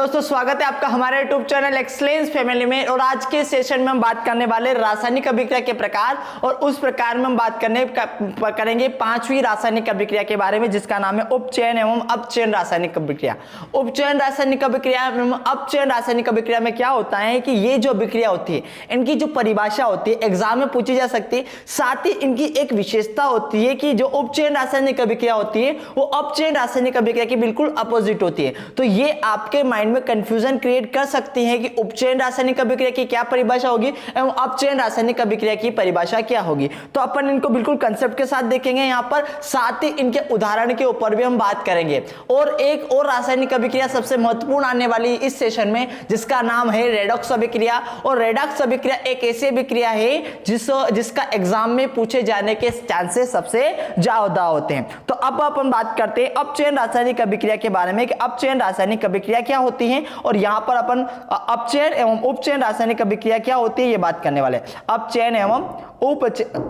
दोस्तों, स्वागत है आपका हमारे यूट्यूब चैनल एक्सलेंस फैमिली में। और आज के सेशन में हम बात करने वाले रासायनिक अभिक्रिया के प्रकार, और उस प्रकार में हम बात करेंगे पांचवी रासायनिक अभिक्रिया के बारे में, जिसका नाम है उपचयन एवं अपचयन रासायनिक अभिक्रिया। उपचयन रासायनिक अभिक्रिया एवं अपचयन रासायनिक अभिक्रिया में क्या होता है कि ये जो अभिक्रिया होती है, इनकी जो परिभाषा होती है एग्जाम में पूछी जा सकती है। साथ ही इनकी एक विशेषता होती है कि जो उपचयन रासायनिक अभिक्रिया होती है वो अपचयन रासायनिक अभिक्रिया की बिल्कुल अपोजिट होती है। तो ये आपके माइंड में कंफ्यूजन क्रिएट कर सकती है कि उपचयन रासायनिक अभिक्रिया की क्या परिभाषा होगी एवं अपचयन रासायनिक अभिक्रिया की परिभाषा क्या होगी। तो अपन इनको बिल्कुल कंसेप्ट के साथ देखेंगे यहाँ पर, साथ ही इनके उदाहरण के ऊपर भी हम बात करेंगे। और एक और रासायनिक अभिक्रिया सबसे महत्वपूर्ण आने वाली इस सेशन में, जिसका नाम है रेडॉक्स अभिक्रिया। और रेडॉक्स अभिक्रिया एक ऐसी अभिक्रिया है जिसका एग्जाम में पूछे जाने के चांसेस सबसे ज्यादा होते हैं। तो अब अपन बात करते हैं अपचयन रासायनिक अभिक्रिया के बारे में कि अपचयन रासायनिक अभिक्रिया क्या होती है, और यहां पर अपन अपचयन एवं उपचयन रासायनिक अभिक्रिया क्या होती है ये बात करने वाले। अपचयन एवं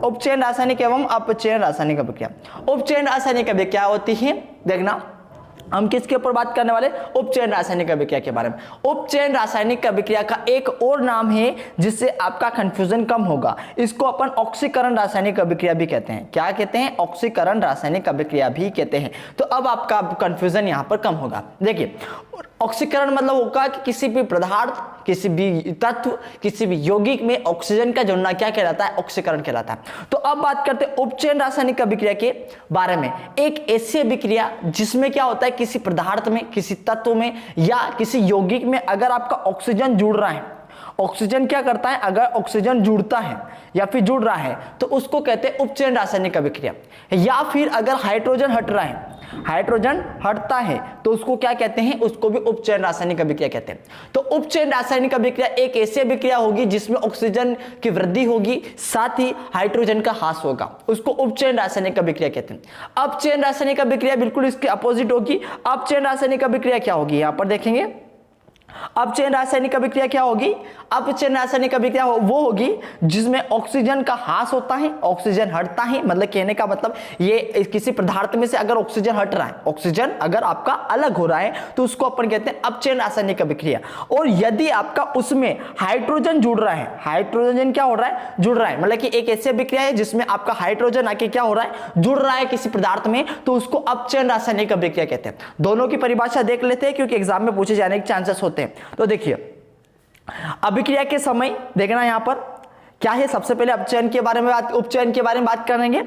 उपचयन रासायनिक एवं अपचयन रासायनिक अभिक्रिया। उपचयन रासायनिक अभिक्रिया होती है, देखना हम किसके ऊपर बात करने वाले, उपचयन रासायनिक अभिक्रिया के बारे में। उपचयन रासायनिक अभिक्रिया का एक और नाम है जिससे आपका कंफ्यूजन कम होगा, इसको अपन ऑक्सीकरण रासायनिक अभिक्रिया भी कहते हैं। क्या कहते हैं? ऑक्सीकरण रासायनिक अभिक्रिया भी कहते हैं। तो अब आपका कंफ्यूजन यहां पर कम होगा। देखिए, ऑक्सीकरण मतलब होगा कि किसी भी पदार्थ, किसी भी तत्व, किसी भी यौगिक में ऑक्सीजन का जुड़ना क्या कहलाता है? ऑक्सीकरण कहलाता है। तो अब बात करते हैं उपचयन रासायनिक अभिक्रिया के बारे में। एक ऐसी अभिक्रिया जिसमें क्या होता है, किसी पदार्थ में, किसी तत्व में या किसी यौगिक में अगर आपका ऑक्सीजन जुड़ रहा है, ऑक्सीजन क्या करता है, अगर ऑक्सीजन जुड़ता है या फिर जुड़ रहा है तो उसको कहते हैं उपचयन रासायनिक अभिक्रिया। या फिर अगर हाइड्रोजन हट रहा है, हाइड्रोजन हटता है तो उसको क्या कहते हैं, उसको भी उपचयन रासायनिक अभिक्रिया कहते हैं। तो उपचयन रासायनिक अभिक्रिया एक ऐसी अभिक्रिया होगी जिसमें ऑक्सीजन की वृद्धि होगी, साथ ही हाइड्रोजन का ह्रास होगा, उसको उपचयन रासायनिक अभिक्रिया कहते हैं। अपचयन रासायनिक अभिक्रिया बिल्कुल इसके अपोजिट होगी। अपचयन रासायनिक अभिक्रिया क्या होगी, यहां पर देखेंगे। अपचयन रासायनिक अभिक्रिया क्या होगी? अपचयन रासायनिक अभिक्रिया वो होगी जिसमें ऑक्सीजन का ह्रास होता है, ऑक्सीजन हटता है। मतलब कहने का मतलब ये किसी पदार्थ में से अगर ऑक्सीजन हट रहा है, ऑक्सीजन अगर आपका अलग हो रहा है तो उसको अपन कहते हैं अपचयन रासायनिक अभिक्रिया। और यदि आपका उसमें हाइड्रोजन जुड़ रहा है, हाइड्रोजन क्या हो रहा है, जुड़ रहा है, मतलब कि एक ऐसी अभिक्रिया है जिसमें आपका हाइड्रोजन आके क्या हो रहा है, जुड़ रहा है किसी पदार्थ में, तो उसको अपचयन रासायनिक अभिक्रिया कहते हैं। दोनों की परिभाषा देख लेते हैं क्योंकि एग्जाम में पूछे जाने के चांसेस होते हैं। तो देखिए, अभिक्रिया के समय देखना यहां पर क्या है, सबसे पहले उपचयन के बारे में बात करेंगे।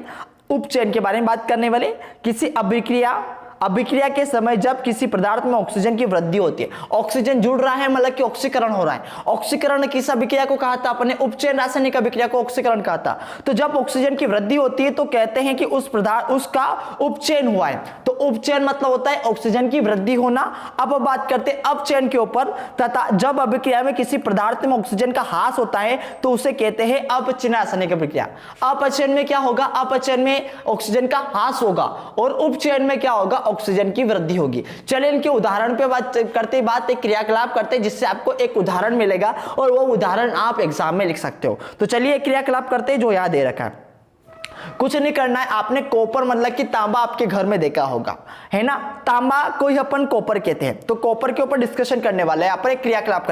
उपचयन के बारे में बात करने वाले, किसी अभिक्रिया के समय जब किसी पदार्थ में ऑक्सीजन की वृद्धि होती है, ऑक्सीजन जुड़ रहा है मतलब कि ऑक्सीकरण हो रहा है। ऑक्सीकरण किस अभिक्रिया को कहा था अपने? उपचयन रासायनिक अभिक्रिया को ऑक्सीकरण कहा था। तो जब ऑक्सीजन की वृद्धि होती है तो कहते हैं कि उस पदार्थ उसका उपचयन हुआ है। तो उपचयन मतलब होता है ऑक्सीजन की वृद्धि होना। अब बात करते हैं अपचयन के ऊपर, तथा जब अभिक्रिया में किसी पदार्थ में ऑक्सीजन का ह्रास होता है तो उसे कहते हैं अपचयन रासायनिक अभिक्रिया। अपचयन में क्या होगा? अपचयन में ऑक्सीजन का ह्रास होगा और उपचयन में क्या होगा? ऑक्सीजन की वृद्धि होगी। चलिए इनके उदाहरण पे बात करते, एक क्रियाकलाप करते जिससे आपको एक उदाहरण मिलेगा और वो उदाहरण आप एग्जाम में लिख सकते हो। तो चलिए क्रियाकलाप करते जो यहां दे रखा है। कुछ नहीं करना है, आपने कॉपर मतलब कि तांबा आपके घर में देखा होगा, है ना। तांबा को ही अपन कॉपर कहते हैं। तो कॉपर के ऊपर डिस्कशन करने वाले हैं, यहाँ पर एक क्रियाकलाप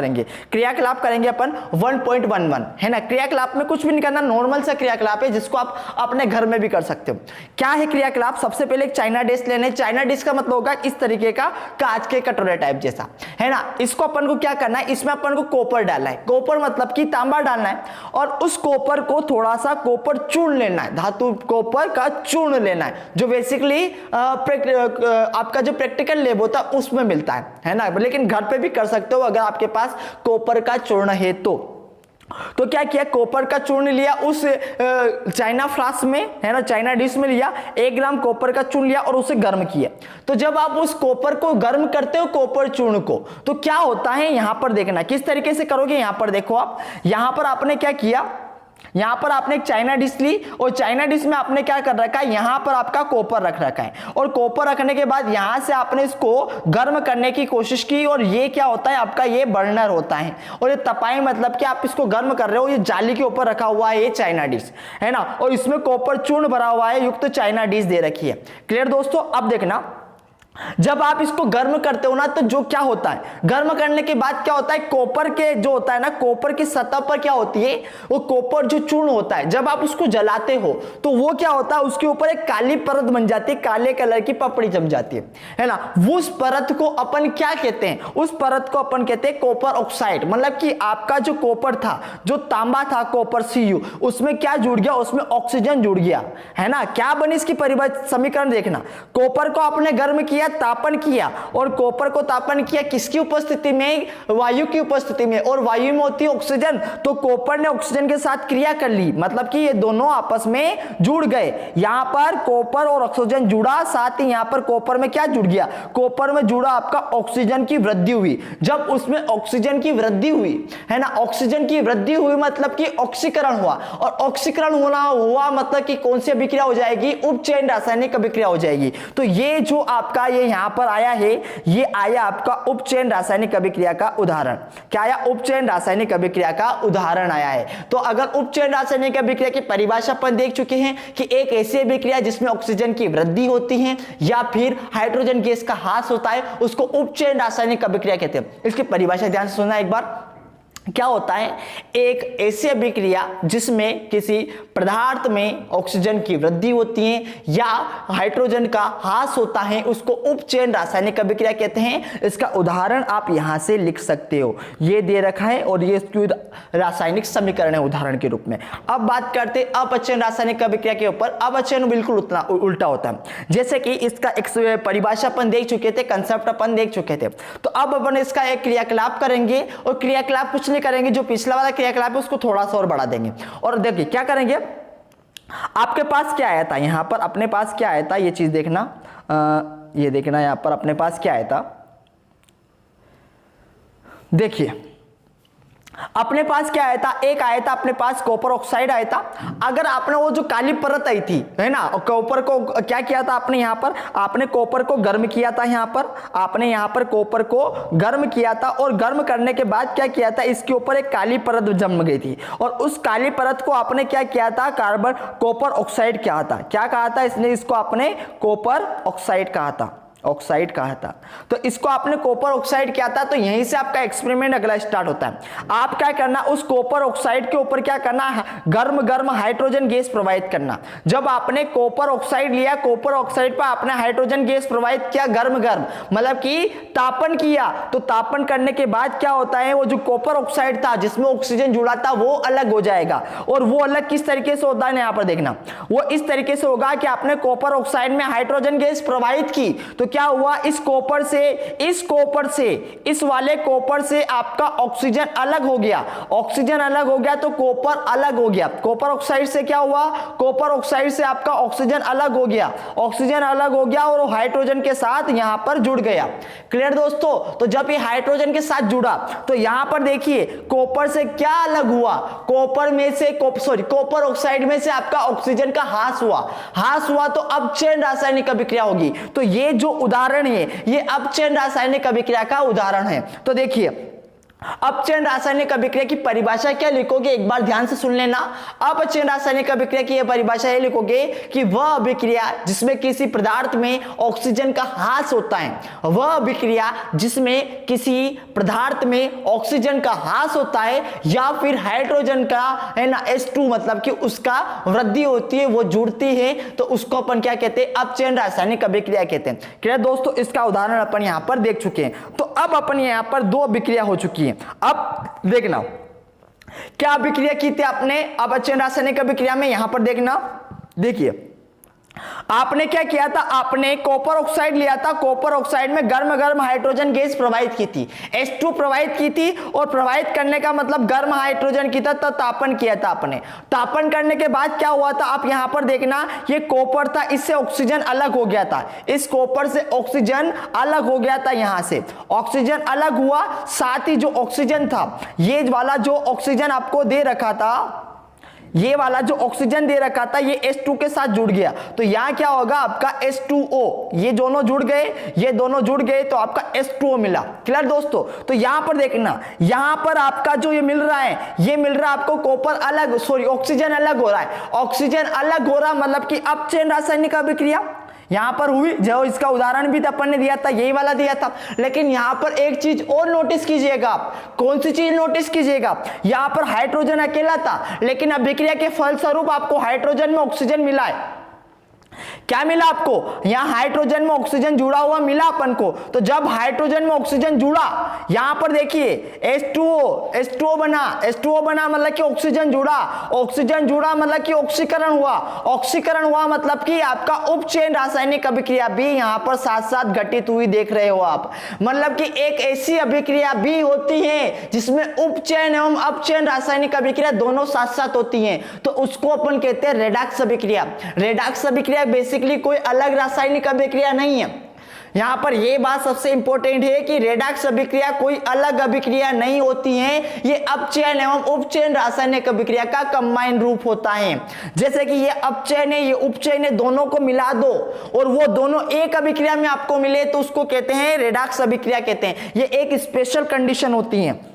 करेंगे अपन 1.11, है ना। क्रियाकलाप में कुछ भी नहीं करना, नॉर्मल सा क्रियाकलाप है जिसको आप अपने घर में भी कर सकते हो। क्या है क्रियाकलाप? सबसे पहले एक चाइना डिश लेने। चाइना डिश का मतलब होगा इस तरीके का कांच के कटोरे टाइप जैसा, है ना। इसको अपन को क्या करना है, इसमें अपन को कॉपर डालना है। कॉपर मतलब कि तांबा डालना है और उस कॉपर को थोड़ा सा कॉपर चूर्ण लेना है, धातु कॉपर का चूर्ण लेना है, जो बेसिकली आपका जो प्रैक्टिकल लैब होता है उसमें मिलता है ना। लेकिन घर पे भी कर सकते हो अगर आपके पास कॉपर का चूर्ण है तो क्या किया, कॉपर का चूर्ण लिया उस चाइना फ्लास्क में, है ना, चाइना डिश में लिया, 1 ग्राम कॉपर का चूर्ण लिया और उसे गर्म किया। तो जब आप उस कॉपर को गर्म करते हो, कॉपर चूर्ण को, तो क्या होता है यहां पर देखना किस तरीके से करोगे। यहां पर देखो आप, यहां पर आपने क्या किया, यहां पर आपने एक चाइना डिश ली और चाइना डिश में आपने क्या कर रखा है, यहां पर आपका कॉपर रख रखा है और कॉपर रखने के बाद यहां से आपने इसको गर्म करने की कोशिश की और ये क्या होता है आपका, ये बर्नर होता है। और ये तपाई मतलब कि आप इसको गर्म कर रहे हो, ये जाली के ऊपर रखा हुआ है ये चाइना डिश, है ना, और इसमें कॉपर चूर्ण भरा हुआ है युक्त चाइना डिश दे रखी है। क्लियर दोस्तों। अब देखना जब आप इसको गर्म करते हो ना तो जो क्या होता है, गर्म करने के बाद क्या होता है, कॉपर के जो होता है ना, कॉपर की सतह पर क्या होती है, वो कॉपर जो चूर्ण होता है, जब आप उसको जलाते हो तो वो क्या होता है, उसके ऊपर एक काली परत बन जाती है, काले कलर की पपड़ी जम जाती है ना। उस परत को अपन क्या कहते हैं, उस परत को अपन कहते हैं कॉपर ऑक्साइड। मतलब कि आपका जो कॉपर था, जो तांबा था कॉपर Cu, उसमें क्या जुड़ गया, उसमें ऑक्सीजन जुड़ गया, है ना। क्या बनी इसकी परिभाषा, समीकरण देखना, कॉपर को आपने गर्म किया, तापन किया, और कॉपर को तापन किया किसकी उपस्थिति में, वायु की उपस्थिति में, और वायु में होती है ऑक्सीजन, तो कॉपर ने ऑक्सीजन के साथ क्रिया कर ली, मतलब कि ये दोनों आपस में जुड़ गए। यहां पर कॉपर और ऑक्सीजन जुड़ा, साथ ही यहां पर कॉपर में क्या जुड़ गया, कॉपर में जुड़ा आपका ऑक्सीजन की वृद्धि हुई। जब उसमें ऑक्सीजन की वृद्धि हुई, है ना, ऑक्सीजन की वृद्धि हुई मतलब कि ऑक्सीकरण हुआ, और ऑक्सीकरण होना हुआ मतलब कि कौन सी अभिक्रिया हो जाएगी, उपचयन रासायनिक अभिक्रिया हो जाएगी। तो ये जो आपका ये यहां पर आया है, ये आया आपका उपचयन रासायनिक अभिक्रिया का उदाहरण। क्या आया, उपचयन रासायनिक अभिक्रिया का उदाहरण आया है। तो अगर उपचयन रासायनिक अभिक्रिया की परिभाषा अपन देख चुके हैं कि एक ऐसी अभिक्रिया जिसमें ऑक्सीजन की वृद्धि होती है या फिर हाइड्रोजन गैस का ह्रास होता है, उसको उपचयन रासायनिक अभिक्रिया कहते हैं। इसकी परिभाषा ध्यान से सुनना एक बार। क्या होता है, एक ऐसी अभिक्रिया जिसमें किसी पदार्थ में ऑक्सीजन की वृद्धि होती है या हाइड्रोजन का ह्रास होता है, उसको उपचयन रासायनिक अभिक्रिया कहते हैं। इसका उदाहरण आप यहां से लिख सकते हो, ये दे रखा है और ये इसकी रासायनिक समीकरण है उदाहरण के रूप में। अब बात करते हैं अपचयन रासायनिक अभिक्रिया के ऊपर। अपचयन बिल्कुल उल्टा होता है, जैसे कि इसका एक परिभाषा अपन देख चुके थे, कंसेप्ट अपन देख चुके थे। तो अब अपन इसका एक क्रियाकलाप करेंगे, और क्रियाकलाप कुछ करेंगे, जो पिछला वाला क्रियाकलाप है उसको थोड़ा सा और बढ़ा देंगे। और देखिए क्या करेंगे, आपके पास क्या आया था, यहां पर अपने पास क्या आया था, ये चीज देखना, ये देखना यहां पर अपने पास क्या आया था। देखिए अपने पास क्या आया था, एक आया था अपने पास कॉपर ऑक्साइड आया था। अगर आपने वो जो काली परत आई थी, है ना, कॉपर को क्या किया था आपने, यहां पर आपने कॉपर को गर्म किया था, यहां पर आपने यहां पर कॉपर को गर्म किया था, और गर्म करने के बाद क्या किया था, इसके ऊपर एक काली परत जम गई थी, और उस काली परत को आपने क्या किया था, कार्बन कॉपर ऑक्साइड किया था। क्या कहा था इसने, इसको आपने कॉपर ऑक्साइड कहा था, ऑक्साइड कहा था। तो इसको आपने कॉपर ऑक्साइड किया था। तो यहीं से आपका एक्सपेरिमेंट अगला स्टार्ट होता है। आप क्या करना, उस कॉपर ऑक्साइड के ऊपर क्या करना, गर्म गर्म हाइड्रोजन गैस प्रवाहित करना। जब आपने कॉपर ऑक्साइड लिया, कॉपर ऑक्साइड पर आपने हाइड्रोजन गैस प्रवाहित किया, गर्म गर्म मतलब कि तापन किया। तो तापन करने के बाद क्या होता है, वो जो कॉपर ऑक्साइड था जिसमें ऑक्सीजन जुड़ा था वो अलग हो जाएगा। और वो अलग किस तरीके से होता है, यहां पर देखना, वो इस तरीके से होगा कि आपने कॉपर ऑक्साइड में हाइड्रोजन गैस प्रवाहित की, तो क्या हुआ, इस कॉपर से इस वाले कॉपर से आपका ऑक्सीजन अलग हो गया। ऑक्सीजन अलग हो गया तो कॉपर अलग हो गया। कॉपर ऑक्साइड से क्या हुआ, कॉपर ऑक्साइड से आपका ऑक्सीजन अलग हो गया, ऑक्सीजन अलग हो गया और हाइड्रोजन के साथ यहां पर जुड़ गया। क्लियर दोस्तों। तो जब ये हाइड्रोजन के साथ जुड़ा तो यहां पर देखिए कॉपर से क्या अलग हुआ, कॉपर ऑक्साइड में से आपका ऑक्सीजन का ह्रास हुआ तो अपचयन रासायनिक अभिक्रिया होगी। तो ये जो उदाहरण है ये अपचयन रासायनिक अभिक्रिया का उदाहरण है। तो देखिए अपचयन रासायनिक अभिक्रिया की परिभाषा क्या लिखोगे, एक बार ध्यान से सुन लेना। अपचयन रासायनिक अभिक्रिया की यह परिभाषा ये लिखोगे कि वह अभिक्रिया जिसमें किसी पदार्थ में ऑक्सीजन का ह्रास होता है, वह अभिक्रिया जिसमें किसी पदार्थ में ऑक्सीजन का ह्रास होता है या फिर हाइड्रोजन का, है ना, H2 मतलब कि उसका वृद्धि होती है, वो जुड़ती है, तो उसको अपन क्या कहते हैं, अपचयन रासायनिक अभिक्रिया कहते हैं। क्लियर दोस्तों। इसका उदाहरण अपन यहां पर देख चुके हैं। तो अब अपन यहां पर दो अभिक्रिया हो चुकी है। अब देखना क्या अभिक्रिया की थी आपने अपचयन रासायनिक अभिक्रिया में, यहां पर देखना, देखिए आपने क्या किया था, आपने कॉपर ऑक्साइड लिया था, कॉपर ऑक्साइड में गर्म गर्म हाइड्रोजन गैस प्रवाहित की थी, H2 प्रवाहित की थी, और प्रवाहित करने का मतलब गर्म हाइड्रोजन की था, तो तापन किया था आपने। तापन करने के बाद क्या हुआ था, आप यहां पर देखना, ये कॉपर था, इससे ऑक्सीजन अलग हो गया था, इस कॉपर से ऑक्सीजन अलग हो गया था, यहां से ऑक्सीजन अलग हुआ। साथ ही जो ऑक्सीजन था, ये वाला जो ऑक्सीजन आपको दे रखा था, ये वाला जो ऑक्सीजन दे रखा था, ये H2 के साथ जुड़ गया। तो यहां क्या होगा, आपका H2O, ये दोनों जुड़ गए, ये दोनों जुड़ गए, तो आपका H2O मिला। क्लियर दोस्तों। तो यहां पर देखना, यहां पर आपका जो ये मिल रहा है, ये मिल रहा है आपको कॉपर अलग, ऑक्सीजन अलग हो रहा है, ऑक्सीजन अलग हो रहा मतलब कि अपचयन रासायनिक अभिक्रिया। यहां पर हुई, जो इसका उदाहरण भी अपन ने दिया था, यही वाला दिया था। लेकिन यहां पर एक चीज और नोटिस कीजिएगा आप। कौन सी चीज नोटिस कीजिएगा? यहां पर हाइड्रोजन अकेला था, लेकिन अभिक्रिया के फलस्वरूप आपको हाइड्रोजन में ऑक्सीजन मिला है। क्या मिला आपको? यहां हाइड्रोजन में ऑक्सीजन जुड़ा हुआ मिला अपन को। तो जब हाइड्रोजन में ऑक्सीजन जुड़ा, यहां पर देखिए H2O बना। H2O बना मतलब कि ऑक्सीजन जुड़ा। ऑक्सीजन जुड़ा मतलब कि ऑक्सीकरण हुआ। ऑक्सीकरण हुआ मतलब कि आपका उपचयन रासायनिक अभिक्रिया भी यहां पर साथ साथ घटित हुई देख रहे हो आप। मतलब कि एक ऐसी अभिक्रिया भी होती है जिसमें उपचयन एवं अपचयन रासायनिक अभिक्रिया दोनों साथ साथ होती हैं, तो उसको अपन कहते हैं रेडॉक्स अभिक्रिया। रेडॉक्स अभिक्रिया बेसिकली कोई अलग रासायनिक अभिक्रिया नहीं है। यहां पर यह बात सबसे इंपॉर्टेंट है कि रेडॉक्स अभिक्रिया कोई अलग अभिक्रिया नहीं होती है, ये अपचयन एवं उपचयन रासायनिक अभिक्रिया का कंबाइंड रूप होता है। जैसे कि ये अपचयन है, ये उपचयन है, दोनों को मिला दो और वो दोनों एक अभिक्रिया में आपको मिले तो उसको कहते हैं रेडॉक्स अभिक्रिया कहते हैं। ये एक स्पेशल कंडीशन होती है।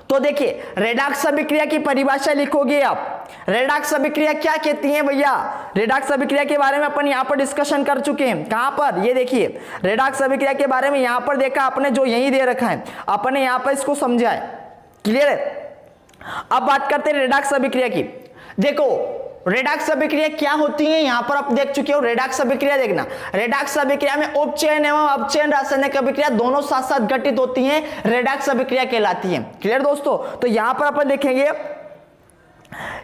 तो देखिए रेडॉक्स अभिक्रिया की परिभाषा लिखोगे आप। रेडॉक्स अभिक्रिया क्या कहती है भैया? रेडॉक्स अभिक्रिया के बारे में अपन यहां पर डिस्कशन कर चुके हैं। कहां पर? ये देखिए रेडॉक्स अभिक्रिया के बारे में यहां पर देखा आपने, जो यही दे रखा है अपने यहां पर इसको समझा है। क्लियर है? अब बात करते हैं रेडॉक्स अभिक्रिया की। देखो रेडॉक्स अभिक्रिया क्या होती है, यहां पर आप देख चुके हो। रेडॉक्स अभिक्रिया देखना, रेडॉक्स अभिक्रिया में उपचयन एवं अपचयन रासायनिक अभिक्रिया दोनों साथ साथ घटित होती हैं, रेडॉक्स अभिक्रिया कहलाती है। क्लियर दोस्तों? तो यहां पर अपन देखेंगे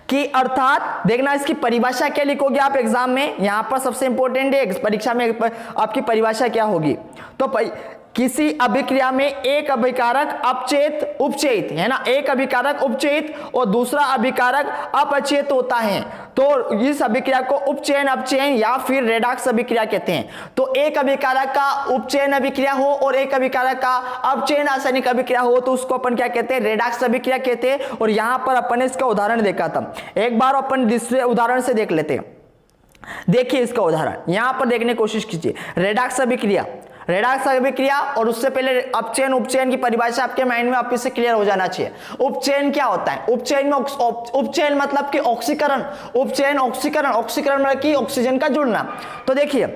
कि अर्थात देखना इसकी परिभाषा क्या लिखोगे आप एग्जाम में। यहां पर सबसे इंपॉर्टेंट है परीक्षा में आपकी परिभाषा क्या होगी। तो किसी अभिक्रिया में एक अभिकारक अपचयित उपचयित है ना, एक अभिकारक उपचयित और दूसरा अभिकारक अपचयित होता है, तो इस अभिक्रिया को उपचयन अपचयन या फिर रेडॉक्स अभिक्रिया कहते हैं। तो एक अभिकारक का उपचयन अभिक्रिया हो और एक अभिकारक का अपचयन रासायनिक अभिक्रिया हो तो उसको अपन क्या कहते हैं? रेडॉक्स अभिक्रिया कहते हैं। और यहां पर अपन ने इसका उदाहरण देखा था, एक बार अपन दूसरे उदाहरण से देख लेते हैं। देखिए इसका उदाहरण यहां पर देखने की कोशिश कीजिए। रेडॉक्स अभिक्रिया, रेडॉक्स अभिक्रिया और उससे पहले अपचयन उपचयन की परिभाषा आपके माइंड में वापस से क्लियर हो जाना चाहिए। उपचयन क्या होता है? उपचयन में उपचयन मतलब कि ऑक्सीकरण। उपचयन ऑक्सीकरण, ऑक्सीकरण मतलब कि ऑक्सीजन का जुड़ना। तो देखिए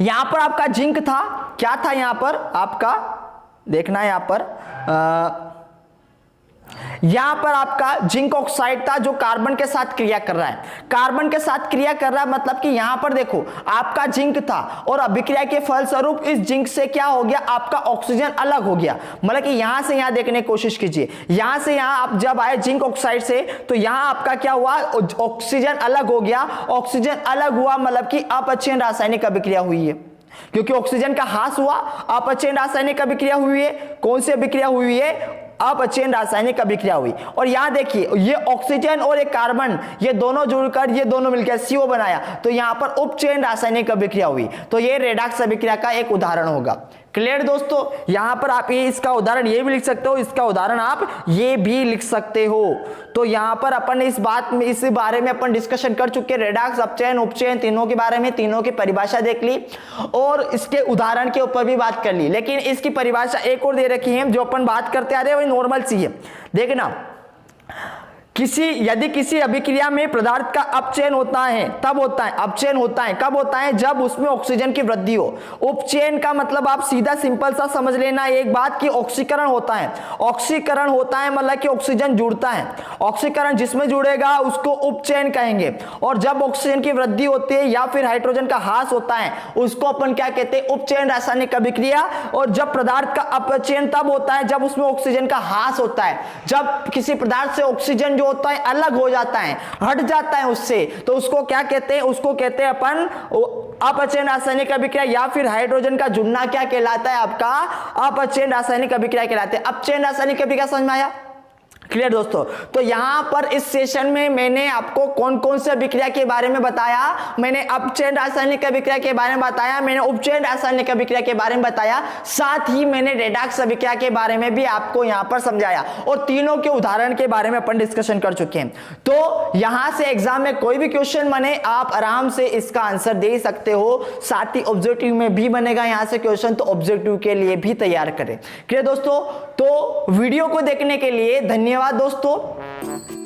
यहां पर आपका जिंक था, क्या था यहां पर आपका देखना है, यहां पर आपका जिंक ऑक्साइड था जो कार्बन के साथ क्रिया कर रहा है। कार्बन के साथ क्रिया कर रहा है मतलब कि यहां पर देखो आपका जिंक था और अभिक्रिया के फलस्वरूप इस जिंक से क्या हो गया? आपका ऑक्सीजन अलग हो गया। मतलब कि यहां से यहां देखने की कोशिश कीजिए, यहां से यहां आप जब आए जिंक ऑक्साइड से तो यहां आपका क्या हुआ? ऑक्सीजन अलग हो गया। ऑक्सीजन अलग हुआ मतलब कि अपचयन रासायनिक अभिक्रिया हुई है, क्योंकि ऑक्सीजन का ह्रास हुआ, अपचयन रासायनिक अभिक्रिया हुई है। कौन सी अभिक्रिया हुई है? अपचयन रासायनिक अभिक्रिया हुई। और यहां देखिए ये ऑक्सीजन और एक कार्बन ये दोनों जुड़कर ये दोनों मिलकर CO बनाया, तो यहां पर उपचयन रासायनिक अभिक्रिया हुई। तो ये रेडॉक्स अभिक्रिया का एक उदाहरण होगा। क्लियर दोस्तों? यहां पर आप ये इसका उदाहरण ये भी लिख सकते हो, इसका उदाहरण आप ये भी लिख सकते हो। तो यहां पर अपन इस बारे में अपन डिस्कशन कर चुके हैं। रेडॉक्स, अपचयन, उपचयन तीनों के बारे में, तीनों की परिभाषा देख ली और इसके उदाहरण के ऊपर भी बात कर ली। लेकिन इसकी परिभाषा एक और दे रखी है जो अपन बात करते आ रहे हैं, वही नॉर्मल सी है। देखना यदि किसी अभिक्रिया में पदार्थ का अपचयन होता है तब होता है, अपचयन होता है कब होता है? जब उसमें ऑक्सीजन की वृद्धि हो। उपचयन का मतलब आप सीधा सिंपल सा समझ लेना एक बात कि ऑक्सीकरण होता है। ऑक्सीकरण होता है मतलब कि ऑक्सीजन जुड़ता है। ऑक्सीकरण जिसमें जुड़ेगा उसको उपचयन कहेंगे। और जब ऑक्सीजन की वृद्धि होती है या फिर हाइड्रोजन का ह्रास होता है उसको अपन क्या कहते हैं? उपचयन रासायनिक अभिक्रिया। और जब पदार्थ का अपचयन तब होता है जब उसमें ऑक्सीजन का ह्रास होता है। जब किसी पदार्थ से ऑक्सीजन जो होता है अलग हो जाता है, हट जाता है उससे, तो उसको क्या कहते हैं? उसको कहते हैं अपन अपचयन रासायनिक अभिक्रिया या फिर हाइड्रोजन का जुड़ना क्या कहलाता है? आपका अपचयन रासायनिक अभिक्रिया कहलाते हैं। अपचयन रासायनिक अभिक्रिया समझ में आया? क्लियर दोस्तों? तो यहां पर इस सेशन में मैंने आपको कौन कौन से अभिक्रिया के बारे में बताया। मैंने अपचयन रासायनिक अभिक्रिया के बारे में बताया, मैंने उपचयन रासायनिक अभिक्रिया के बारे में बताया, साथ ही मैंने रेडॉक्स अभिक्रिया के बारे में भी आपको यहां पर समझाया और तीनों के उदाहरण के बारे में अपन डिस्कशन कर चुके हैं। तो यहां से एग्जाम में कोई भी क्वेश्चन बने आप आराम से इसका आंसर दे सकते हो। साथ ही ऑब्जेक्टिव में भी बनेगा यहां से क्वेश्चन, तो ऑब्जेक्टिव के लिए भी तैयार करें। क्लियर दोस्तों? तो वीडियो को देखने के लिए धन्यवाद दोस्तों।